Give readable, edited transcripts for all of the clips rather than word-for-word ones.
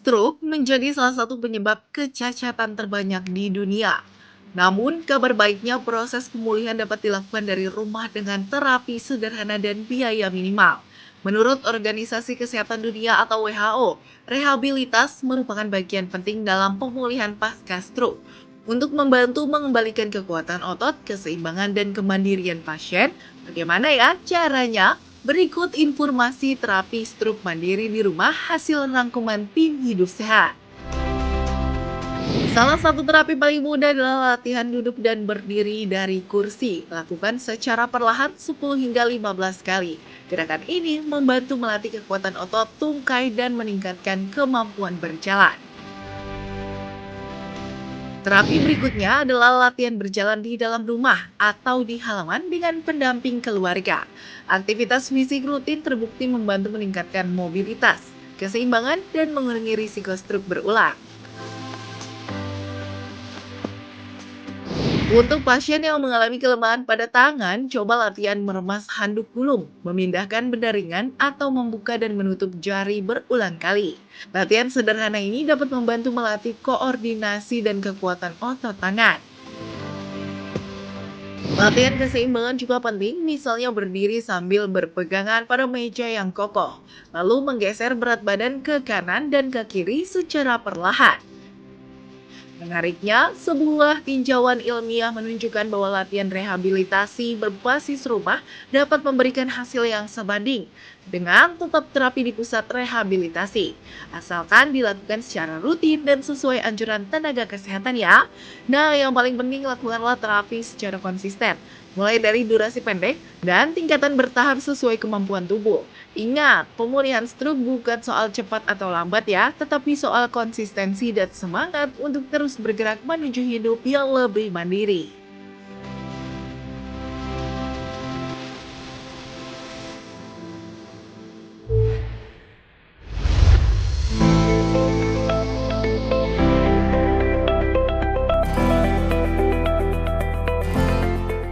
Stroke menjadi salah satu penyebab kecacatan terbanyak di dunia. Namun, kabar baiknya proses pemulihan dapat dilakukan dari rumah dengan terapi sederhana dan biaya minimal. Menurut Organisasi Kesehatan Dunia atau WHO, rehabilitas merupakan bagian penting dalam pemulihan pasca stroke. Untuk membantu mengembalikan kekuatan otot, keseimbangan, dan kemandirian pasien, bagaimana ya caranya? Berikut informasi terapi stroke mandiri di rumah hasil rangkuman tim hidup sehat. Salah satu terapi paling mudah adalah latihan duduk dan berdiri dari kursi. Lakukan secara perlahan 10 hingga 15 kali. Gerakan ini membantu melatih kekuatan otot tungkai dan meningkatkan kemampuan berjalan. Terapi berikutnya adalah latihan berjalan di dalam rumah atau di halaman dengan pendamping keluarga. Aktivitas fisik rutin terbukti membantu meningkatkan mobilitas, keseimbangan, dan mengurangi risiko stroke berulang. Untuk pasien yang mengalami kelemahan pada tangan, coba latihan meremas handuk gulung, memindahkan benda ringan, atau membuka dan menutup jari berulang kali. Latihan sederhana ini dapat membantu melatih koordinasi dan kekuatan otot tangan. Latihan keseimbangan juga penting, misalnya berdiri sambil berpegangan pada meja yang kokoh, lalu menggeser berat badan ke kanan dan ke kiri secara perlahan. Menariknya, sebuah tinjauan ilmiah menunjukkan bahwa latihan rehabilitasi berbasis rumah dapat memberikan hasil yang sebanding dengan tetap terapi di pusat rehabilitasi, asalkan dilakukan secara rutin dan sesuai anjuran tenaga kesehatan ya. Nah, yang paling penting lakukanlah terapi secara konsisten, mulai dari durasi pendek dan tingkatan bertahap sesuai kemampuan tubuh. Ingat, pemulihan stroke bukan soal cepat atau lambat ya, tetapi soal konsistensi dan semangat untuk terus bergerak menuju hidup yang lebih mandiri.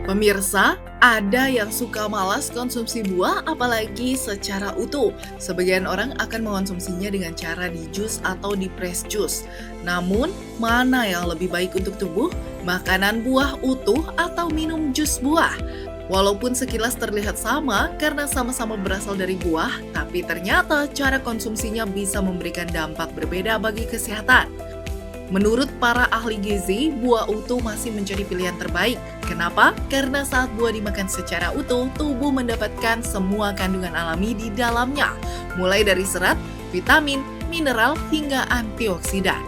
Pemirsa, ada yang suka malas konsumsi buah apalagi secara utuh. Sebagian orang akan mengonsumsinya dengan cara di jus atau di press jus. Namun, mana yang lebih baik untuk tubuh? Makanan buah utuh atau minum jus buah? Walaupun sekilas terlihat sama karena sama-sama berasal dari buah, tapi ternyata cara konsumsinya bisa memberikan dampak berbeda bagi kesehatan. Menurut para ahli gizi, buah utuh masih menjadi pilihan terbaik. Kenapa? Karena saat buah dimakan secara utuh, tubuh mendapatkan semua kandungan alami di dalamnya, mulai dari serat, vitamin, mineral, hingga antioksidan.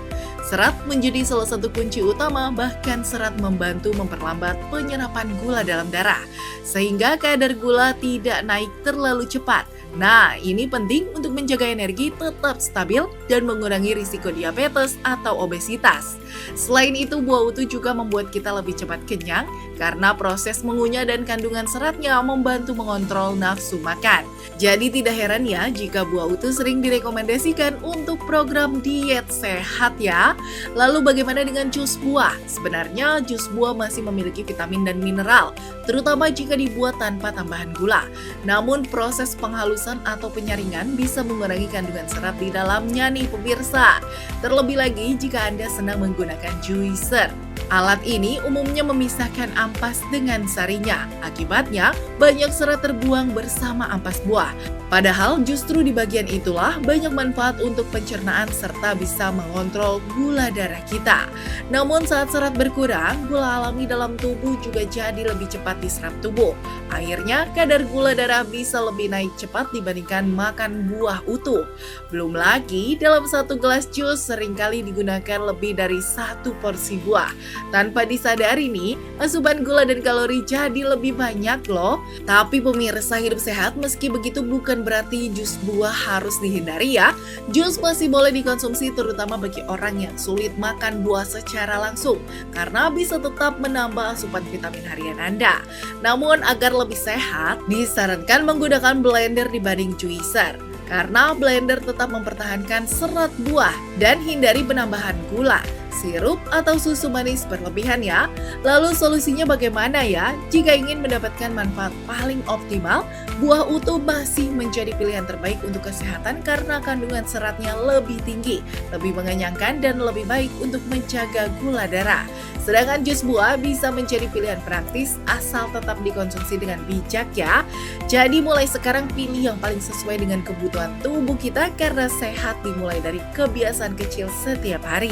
Serat menjadi salah satu kunci utama, bahkan serat membantu memperlambat penyerapan gula dalam darah, sehingga kadar gula tidak naik terlalu cepat. Nah, ini penting untuk menjaga energi tetap stabil dan mengurangi risiko diabetes atau obesitas. Selain itu, buah utuh juga membuat kita lebih cepat kenyang karena proses mengunyah dan kandungan seratnya membantu mengontrol nafsu makan. Jadi tidak heran ya jika buah utuh sering direkomendasikan untuk program diet sehat ya. Lalu bagaimana dengan jus buah? Sebenarnya jus buah masih memiliki vitamin dan mineral, terutama jika dibuat tanpa tambahan gula. Namun proses penghalusan atau penyaringan bisa mengurangi kandungan serat di dalamnya nih pemirsa. Terlebih lagi jika Anda senang menggunakan juicer. Alat ini umumnya memisahkan ampas dengan sarinya. Akibatnya, banyak serat terbuang bersama ampas buah. Padahal justru di bagian itulah banyak manfaat untuk pencernaan serta bisa mengontrol gula darah kita. Namun saat serat berkurang, gula alami dalam tubuh juga jadi lebih cepat diserap tubuh. Akhirnya, kadar gula darah bisa lebih naik cepat dibandingkan makan buah utuh. Belum lagi, dalam satu gelas jus seringkali digunakan lebih dari satu porsi buah. Tanpa disadari nih, asupan gula dan kalori jadi lebih banyak loh. Tapi pemirsa hidup sehat, meski begitu bukan berarti jus buah harus dihindari ya. Jus masih boleh dikonsumsi terutama bagi orang yang sulit makan buah secara langsung, karena bisa tetap menambah asupan vitamin harian Anda. Namun agar lebih sehat, disarankan menggunakan blender dibanding juicer. Karena blender tetap mempertahankan serat buah dan hindari penambahan gula. sirup, atau susu manis berlebihan ya. Lalu solusinya bagaimana ya? Jika ingin mendapatkan manfaat paling optimal, buah utuh masih menjadi pilihan terbaik untuk kesehatan karena kandungan seratnya lebih tinggi, lebih mengenyangkan, dan lebih baik untuk menjaga gula darah. Sedangkan jus buah bisa menjadi pilihan praktis asal tetap dikonsumsi dengan bijak ya. Jadi mulai sekarang pilih yang paling sesuai dengan kebutuhan tubuh kita karena sehat dimulai dari kebiasaan kecil setiap hari.